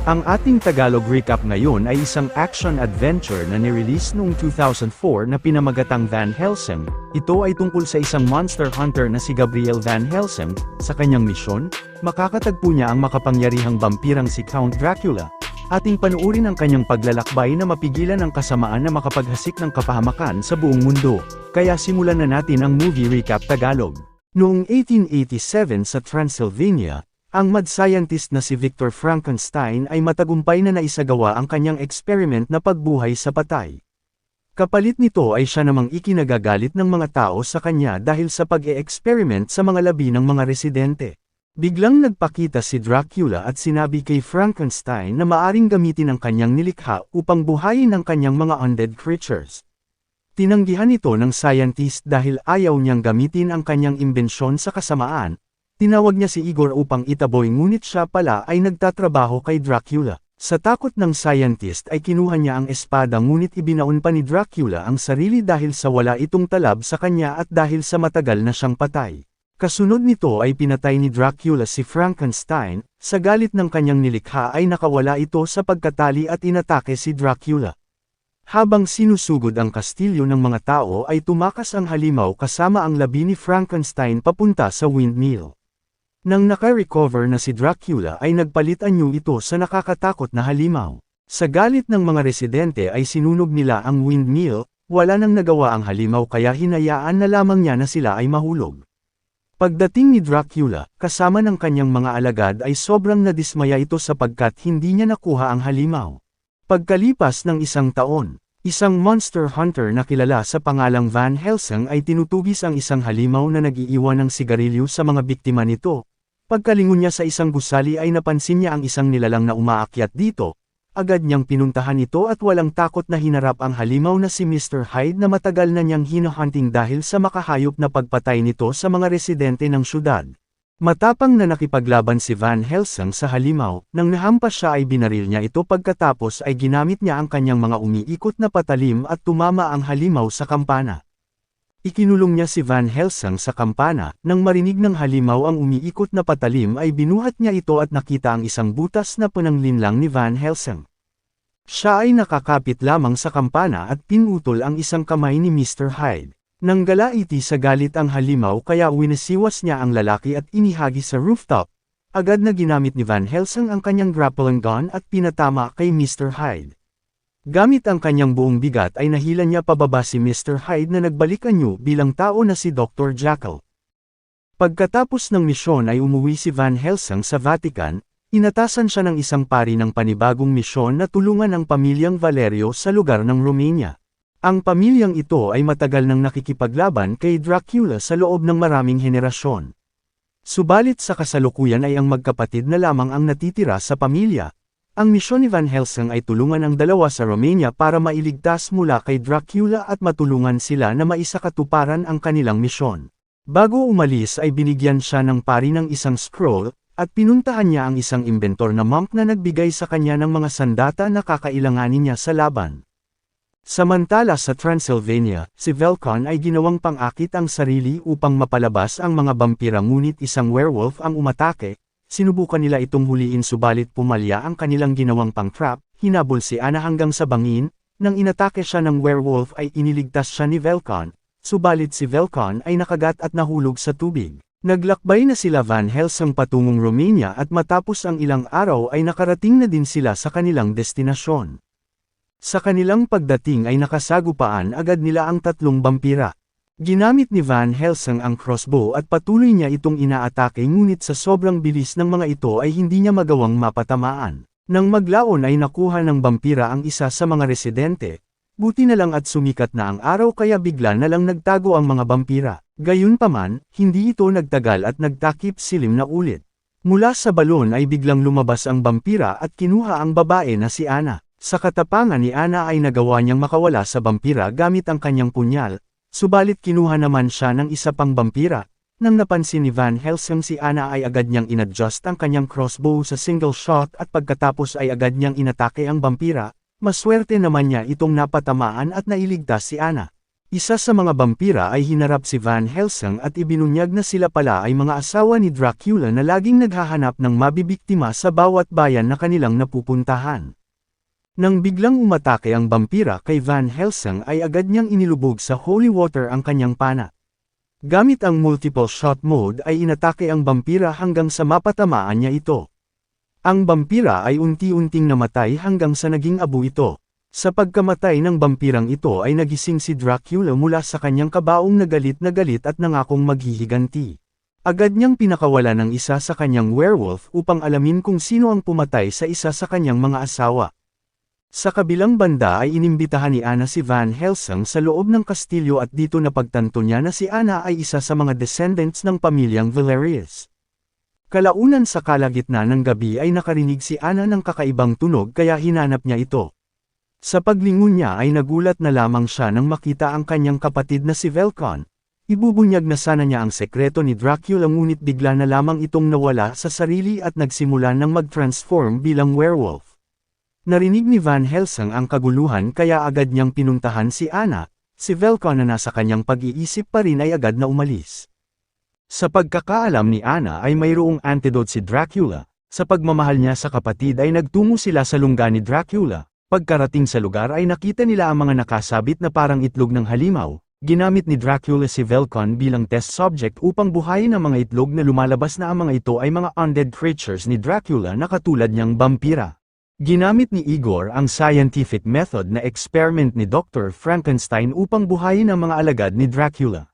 Ang ating Tagalog recap ngayon ay isang action-adventure na nirelease noong 2004 na pinamagatang Van Helsing. Ito ay tungkol sa isang monster hunter na si Gabriel Van Helsing. Sa kanyang misyon, makakatagpo niya ang makapangyarihang vampirang si Count Dracula. Ating panuurin ang kanyang paglalakbay na mapigilan ang kasamaan na makapaghasik ng kapahamakan sa buong mundo. Kaya simulan na natin ang movie recap Tagalog. Noong 1887 sa Transylvania, ang mad scientist na si Victor Frankenstein ay matagumpay na naisagawa ang kanyang experiment na pagbuhay sa patay. Kapalit nito ay siya namang ikinagagalit ng mga tao sa kanya dahil sa pag-e-experiment sa mga labi ng mga residente. Biglang nagpakita si Dracula at sinabi kay Frankenstein na maaring gamitin ang kanyang nilikha upang buhayin ang kanyang mga undead creatures. Tinanggihan ito ng scientist dahil ayaw niyang gamitin ang kanyang imbensyon sa kasamaan. Tinawag niya si Igor upang itaboy ngunit siya pala ay nagtatrabaho kay Dracula. Sa takot ng scientist ay kinuha niya ang espada ngunit ibinaon pa ni Dracula ang sarili dahil sa wala itong talab sa kanya at dahil sa matagal na siyang patay. Kasunod nito ay pinatay ni Dracula si Frankenstein, sa galit ng kanyang nilikha ay nakawala ito sa pagkatali at inatake si Dracula. Habang sinusugod ang kastilyo ng mga tao ay tumakas ang halimaw kasama ang labi ni Frankenstein papunta sa windmill. Nang naka-recover na si Dracula ay nagpalit anyo ito sa nakakatakot na halimaw. Sa galit ng mga residente ay sinunog nila ang windmill, wala nang nagawa ang halimaw kaya hinayaan na lamang niya na sila ay mahulog. Pagdating ni Dracula, kasama ng kanyang mga alagad ay sobrang nadismaya ito sapagkat hindi niya nakuha ang halimaw. Pagkalipas ng isang taon, isang monster hunter na kilala sa pangalang Van Helsing ay tinutugis ang isang halimaw na nag-iiwan ng sigarilyo sa mga biktima nito. Pagkalingon niya sa isang gusali ay napansin niya ang isang nilalang na umaakyat dito. Agad niyang pinuntahan ito at walang takot na hinarap ang halimaw na si Mr. Hyde na matagal na niyang hinahunting dahil sa makahayop na pagpatay nito sa mga residente ng syudad. Matapang na nakipaglaban si Van Helsing sa halimaw, nang nahampas siya ay binaril niya ito pagkatapos ay ginamit niya ang kanyang mga umiikot na patalim at tumama ang halimaw sa kampana. Ikinulong niya si Van Helsing sa kampana, nang marinig ng halimaw ang umiikot na patalim ay binuhat niya ito at nakita ang isang butas na pananglinlang ni Van Helsing. Siya ay nakakapit lamang sa kampana at pinutol ang isang kamay ni Mr. Hyde. Nang galaiti sa galit ang halimaw kaya winisiwas niya ang lalaki at inihagi sa rooftop. Agad na ginamit ni Van Helsing ang kanyang grappling gun at pinatama kay Mr. Hyde. Gamit ang kanyang buong bigat ay nahila niya pababa si Mr. Hyde na nagbalik anyo bilang tao na si Dr. Jekyll. Pagkatapos ng misyon ay umuwi si Van Helsing sa Vatican, inatasan siya ng isang pari ng panibagong misyon na tulungan ang pamilyang Valerio sa lugar ng Romania. Ang pamilyang ito ay matagal nang nakikipaglaban kay Dracula sa loob ng maraming henerasyon. Subalit sa kasalukuyan ay ang magkapatid na lamang ang natitira sa pamilya. Ang misyon ni Van Helsing ay tulungan ang dalawa sa Romania para mailigtas mula kay Dracula at matulungan sila na maisakatuparan ang kanilang misyon. Bago umalis ay binigyan siya ng pari ng isang scroll, at pinuntahan niya ang isang inventor na monk na nagbigay sa kanya ng mga sandata na kakailanganin niya sa laban. Samantala sa Transylvania, si Velcon ay ginawang pang-akit ang sarili upang mapalabas ang mga vampira ngunit isang werewolf ang umatake. Sinubukan nila itong huliin subalit pumalya ang kanilang ginawang pang-trap, hinabol si Anna hanggang sa bangin, nang inatake siya ng werewolf ay iniligtas siya ni Velcon, subalit si Velcon ay nakagat at nahulog sa tubig. Naglakbay na sila Van Helsing patungong Romania at matapos ang ilang araw ay nakarating na din sila sa kanilang destinasyon. Sa kanilang pagdating ay nakasagupaan agad nila ang tatlong vampira. Ginamit ni Van Helsing ang crossbow at patuloy niya itong inaatake ngunit sa sobrang bilis ng mga ito ay hindi niya magawang mapatamaan. Nang maglaon ay nakuha ng vampira ang isa sa mga residente. Buti na lang at sumikat na ang araw kaya bigla na lang nagtago ang mga vampira. Gayunpaman, hindi ito nagtagal at nagtakip silim na ulit. Mula sa balon ay biglang lumabas ang vampira at kinuha ang babae na si Anna. Sa katapangan ni Anna ay nagawa niyang makawala sa vampira gamit ang kanyang punyal. Subalit kinuha naman siya ng isa pang vampira. Nang napansin ni Van Helsing si Anna ay agad niyang inadjust ang kanyang crossbow sa single shot at pagkatapos ay agad niyang inatake ang vampira. Maswerte naman niya itong napatamaan at nailigtas si Anna. Isa sa mga vampira ay hinarap si Van Helsing at ibinunyag na sila pala ay mga asawa ni Dracula na laging naghahanap ng mabibiktima sa bawat bayan na kanilang napupuntahan. Nang biglang umatake ang vampira kay Van Helsing ay agad niyang inilubog sa holy water ang kanyang pana. Gamit ang multiple shot mode ay inatake ang vampira hanggang sa mapatamaan niya ito. Ang vampira ay unti-unting namatay hanggang sa naging abo ito. Sa pagkamatay ng vampirang ito ay nagising si Dracula mula sa kanyang kabaong na galit at nangakong maghihiganti. Agad niyang pinakawalan ng isa sa kanyang werewolf upang alamin kung sino ang pumatay sa isa sa kanyang mga asawa. Sa kabilang banda ay inimbitahan ni Anna si Van Helsing sa loob ng kastilyo at dito napagtanto niya na si Anna ay isa sa mga descendants ng pamilyang Valerius. Kalaunan sa kalagitnaan ng gabi ay nakarinig si Anna ng kakaibang tunog kaya hinanap niya ito. Sa paglingon niya ay nagulat na lamang siya nang makita ang kanyang kapatid na si Velcon. Ibubunyag na sana niya ang sekreto ni Dracula ngunit bigla na lamang itong nawala sa sarili at nagsimula ng mag-transform bilang werewolf. Narinig ni Van Helsing ang kaguluhan kaya agad niyang pinuntahan si Anna. Si Velcon na nasa kanyang pag-iisip pa rin ay agad na umalis. Sa pagkakaalam ni Anna ay mayroong antidote si Dracula. Sa pagmamahal niya sa kapatid ay nagtungo sila sa lungga ni Dracula. Pagkarating sa lugar ay nakita nila ang mga nakasabit na parang itlog ng halimaw. Ginamit ni Dracula si Velcon bilang test subject upang buhayin ang mga itlog na lumalabas na ang mga ito ay mga undead creatures ni Dracula na katulad niyang vampira. Ginamit ni Igor ang scientific method na experiment ni Dr. Frankenstein upang buhayin ang mga alagad ni Dracula.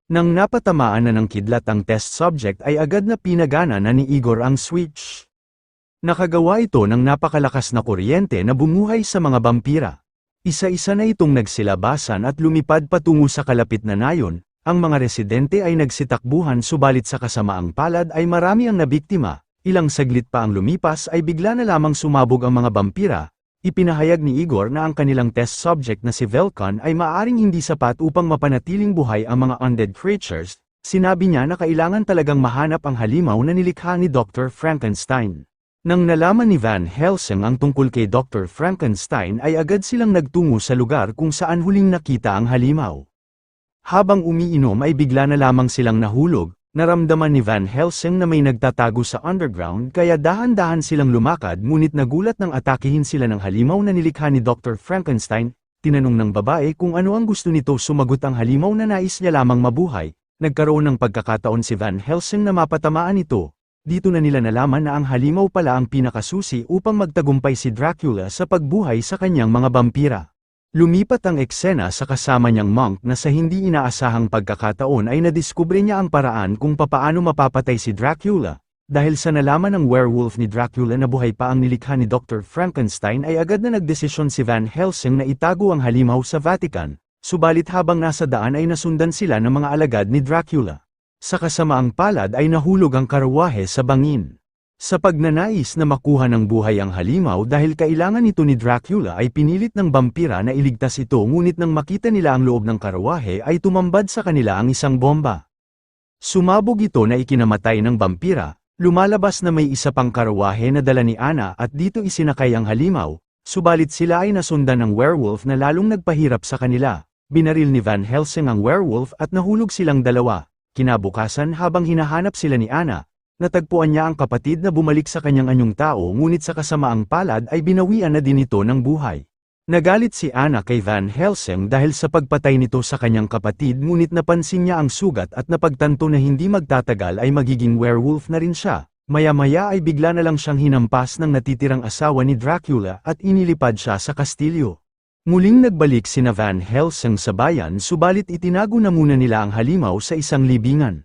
Nang napatamaan na ng kidlat ang test subject ay agad na pinagana na ni Igor ang switch. Nakagawa ito ng napakalakas na kuryente na bumuhay sa mga vampira. Isa-isa na itong nagsilabasan at lumipad patungo sa kalapit na nayon, ang mga residente ay nagsitakbuhan subalit sa kasamaang palad ay marami ang nabiktima, ilang saglit pa ang lumipas ay bigla na lamang sumabog ang mga vampira. Ipinahayag ni Igor na ang kanilang test subject na si Velcon ay maaring hindi sapat upang mapanatiling buhay ang mga undead creatures. Sinabi niya na kailangan talagang mahanap ang halimaw na nilikha ni Dr. Frankenstein. Nang nalaman ni Van Helsing ang tungkol kay Dr. Frankenstein ay agad silang nagtungo sa lugar kung saan huling nakita ang halimaw. Habang umiinom ay bigla na lamang silang nahulog, naramdaman ni Van Helsing na may nagtatago sa underground kaya dahan-dahan silang lumakad ngunit nagulat nang atakihin sila ng halimaw na nilikha ni Dr. Frankenstein. Tinanong ng babae kung ano ang gusto nito, sumagot ang halimaw na nais niya lamang mabuhay. Nagkaroon ng pagkakataon si Van Helsing na mapatamaan ito. Dito na nila nalaman na ang halimaw pala ang pinakasusi upang magtagumpay si Dracula sa pagbuhay sa kanyang mga vampira. Lumipat ang eksena sa kasama niyang monk na sa hindi inaasahang pagkakataon ay nadiskubre niya ang paraan kung papaano mapapatay si Dracula. Dahil sa nalaman ng werewolf ni Dracula na buhay pa ang nilikha ni Dr. Frankenstein ay agad na nagdesisyon si Van Helsing na itago ang halimaw sa Vatican, subalit habang nasa daan ay nasundan sila ng mga alagad ni Dracula. Sa kasamaang palad ay nahulog ang karwahe sa bangin. Sa pagnanais na makuha ng buhay ang halimaw dahil kailangan ito ni Dracula ay pinilit ng vampira na iligtas ito ngunit nang makita nila ang loob ng karwahe ay tumambad sa kanila ang isang bomba. Sumabog ito na ikinamatay ng vampira, lumalabas na may isa pang karwahe na dala ni Anna at dito isinakay ang halimaw, subalit sila ay nasundan ng werewolf na lalong nagpahirap sa kanila. Binaril ni Van Helsing ang werewolf at nahulog silang dalawa. Kinabukasan habang hinahanap sila ni Anna, natagpuan niya ang kapatid na bumalik sa kanyang anyong tao ngunit sa kasamaang palad ay binawian na din ito ng buhay. Nagalit si Anna kay Van Helsing dahil sa pagpatay nito sa kanyang kapatid ngunit napansin niya ang sugat at napagtanto na hindi magtatagal ay magiging werewolf na rin siya. Maya-maya ay bigla na lang siyang hinampas ng natitirang asawa ni Dracula at inilipad siya sa kastilyo. Muling nagbalik sina Van Helsing sa bayan subalit itinago na muna nila ang halimaw sa isang libingan.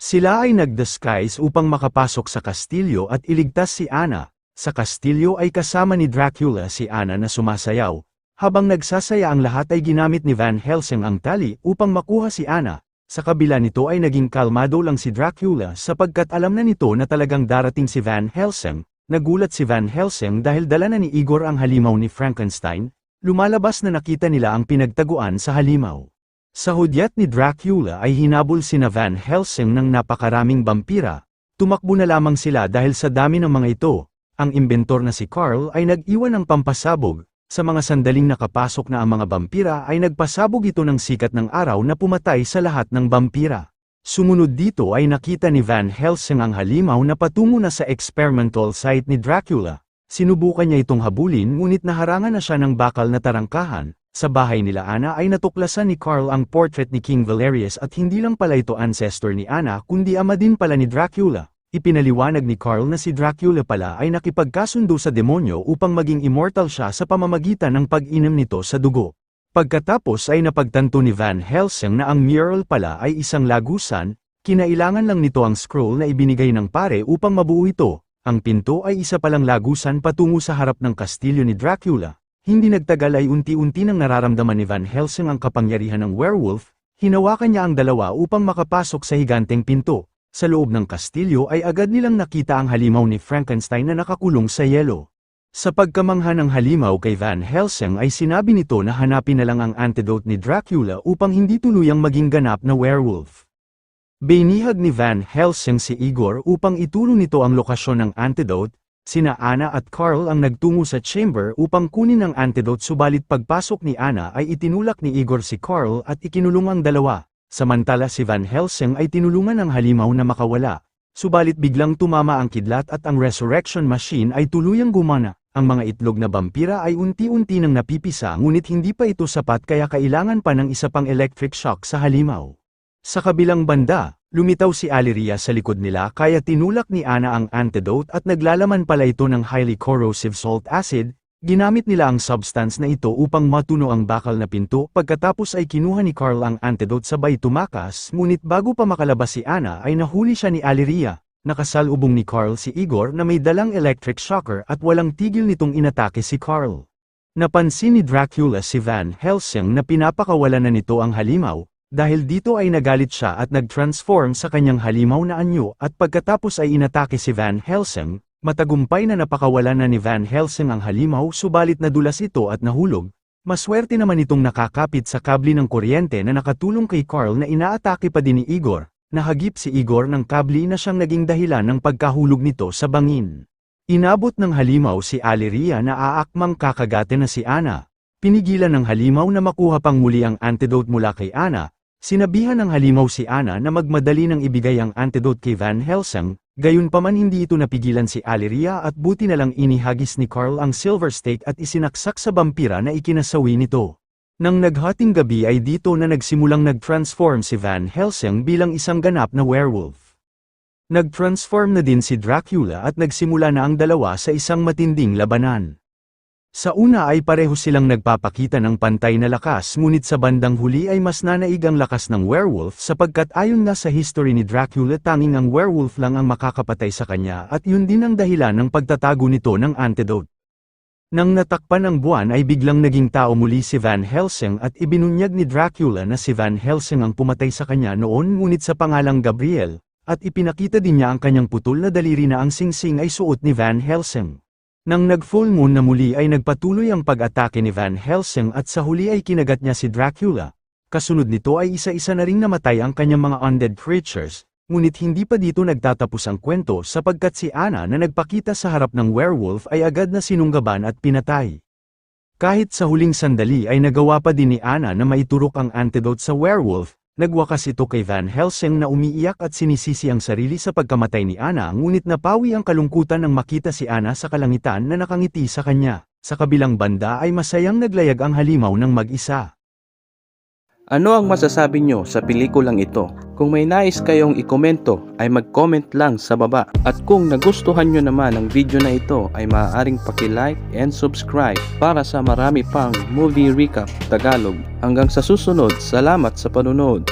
Sila ay nag-disguise upang makapasok sa kastilyo at iligtas si Anna. Sa kastilyo ay kasama ni Dracula si Anna na sumasayaw. Habang nagsasaya ang lahat ay ginamit ni Van Helsing ang tali upang makuha si Anna. Sa kabila nito ay naging kalmado lang si Dracula sapagkat alam na nito na talagang darating si Van Helsing. Nagulat si Van Helsing dahil dala na ni Igor ang halimaw ni Frankenstein. Lumalabas na nakita nila ang pinagtaguan sa halimaw. Sa hudyat ni Dracula ay hinabol sina Van Helsing ng napakaraming vampira. Tumakbo na lamang sila dahil sa dami ng mga ito. Ang imbentor na si Carl ay nag-iwan ng pampasabog. Sa mga sandaling nakapasok na ang mga vampira ay nagpasabog ito ng sikat ng araw na pumatay sa lahat ng vampira. Sumunod dito ay nakita ni Van Helsing ang halimaw na patungo na sa experimental site ni Dracula. Sinubukan niya itong habulin ngunit naharangan na siya ng bakal na tarangkahan. Sa bahay nila Anna ay natuklasan ni Carl ang portrait ni King Valerius at hindi lang pala ito ancestor ni Anna kundi ama din pala ni Dracula. Ipinaliwanag ni Carl na si Dracula pala ay nakipagkasundo sa demonyo upang maging immortal siya sa pamamagitan ng pag-inom nito sa dugo. Pagkatapos ay napagtanto ni Van Helsing na ang mural pala ay isang lagusan, kinailangan lang nito ang scroll na ibinigay ng pare upang mabuo ito. Ang pinto ay isa palang lagusan patungo sa harap ng kastilyo ni Dracula. Hindi nagtagal ay unti-unti nang nararamdaman ni Van Helsing ang kapangyarihan ng werewolf, hinawakan niya ang dalawa upang makapasok sa higanteng pinto. Sa loob ng kastilyo ay agad nilang nakita ang halimaw ni Frankenstein na nakakulong sa yelo. Sa pagkamangha ng halimaw kay Van Helsing ay sinabi nito na hanapin na lang ang antidote ni Dracula upang hindi tuluyang maging ganap na werewolf. Binihag ni Van Helsing si Igor upang ituro nito ang lokasyon ng antidote. Sina Anna at Carl ang nagtungo sa chamber upang kunin ang antidote subalit pagpasok ni Anna ay itinulak ni Igor si Carl at ikinulong ang dalawa. Samantala si Van Helsing ay tinulungan ng halimaw na makawala. Subalit biglang tumama ang kidlat at ang resurrection machine ay tuluyang gumana. Ang mga itlog na vampira ay unti-unti nang napipisa ngunit hindi pa ito sapat kaya kailangan pa ng isa pang electric shock sa halimaw. Sa kabilang banda, lumitaw si Aliria sa likod nila kaya tinulak ni Anna ang antidote at naglalaman pala ito ng highly corrosive salt acid. Ginamit nila ang substance na ito upang matuno ang bakal na pinto pagkatapos ay kinuha ni Carl ang antidote sabay tumakas ngunit bago pa makalabas si Anna ay nahuli siya ni Aliria. Nakasalubong ni Carl si Igor na may dalang electric shocker at walang tigil nitong inatake si Carl. Napansin ni Dracula si Van Helsing na pinapakawalan na nito ang halimaw, dahil dito ay nagalit siya at nag-transform sa kanyang halimaw na anyo at pagkatapos ay inatake si Van Helsing. Matagumpay na napakawalan na ni Van Helsing ang halimaw subalit nadulas ito at nahulog. Maswerte naman itong nakakapit sa kabli ng kuryente na nakatulong kay Carl na inaatake pa din ni Igor. Nahagip si Igor ng kabli na siyang naging dahilan ng pagkahulog nito sa bangin. Inabot ng halimaw si Aliria na aakmang kakagate na si Anna. Pinigilan ng halimaw na makuha pang muli ang antidote mula kay Anna. Sinabihan ng halimaw si Anna na magmadali nang ibigay ang antidote kay Van Helsing. Gayunpaman hindi ito napigilan si Aliria at buti na lang inihagis ni Carl ang silver stake at isinaksak sa vampira na ikinasawi nito. Nang naghating gabi ay dito na nagsimulang nag-transform si Van Helsing bilang isang ganap na werewolf. Nag-transform na din si Dracula at nagsimula na ang dalawa sa isang matinding labanan. Sa una ay pareho silang nagpapakita ng pantay na lakas ngunit sa bandang huli ay mas nanaig ang lakas ng werewolf sapagkat ayon na sa history ni Dracula tanging ang werewolf lang ang makakapatay sa kanya at yun din ang dahilan ng pagtatago nito ng antidote. Nang natakpan ang buwan ay biglang naging tao muli si Van Helsing at ibinunyag ni Dracula na si Van Helsing ang pumatay sa kanya noon ngunit sa pangalang Gabriel, at ipinakita din niya ang kanyang putol na daliri na ang singsing ay suot ni Van Helsing. Nang nag-full moon na muli ay nagpatuloy ang pag-atake ni Van Helsing at sa huli ay kinagat niya si Dracula. Kasunod nito ay isa-isa na ring namatay ang kanyang mga undead creatures, ngunit hindi pa dito nagtatapos ang kwento sapagkat si Anna na nagpakita sa harap ng werewolf ay agad na sinunggaban at pinatay. Kahit sa huling sandali ay nagawa pa din ni Anna na maiturok ang antidote sa werewolf. Nagwakas ito kay Van Helsing na umiiyak at sinisisi ang sarili sa pagkamatay ni Anna ngunit napawi ang kalungkutan nang makita si Anna sa kalangitan na nakangiti sa kanya. Sa kabilang banda ay masayang naglayag ang halimaw ng mag-isa. Ano ang masasabi nyo sa pelikulang ito? Kung may nais kayong ikomento ay mag-comment lang sa baba. At kung nagustuhan nyo naman ang video na ito ay maaaring paki-like and subscribe para sa marami pang movie recap Tagalog. Hanggang sa susunod, salamat sa panunod.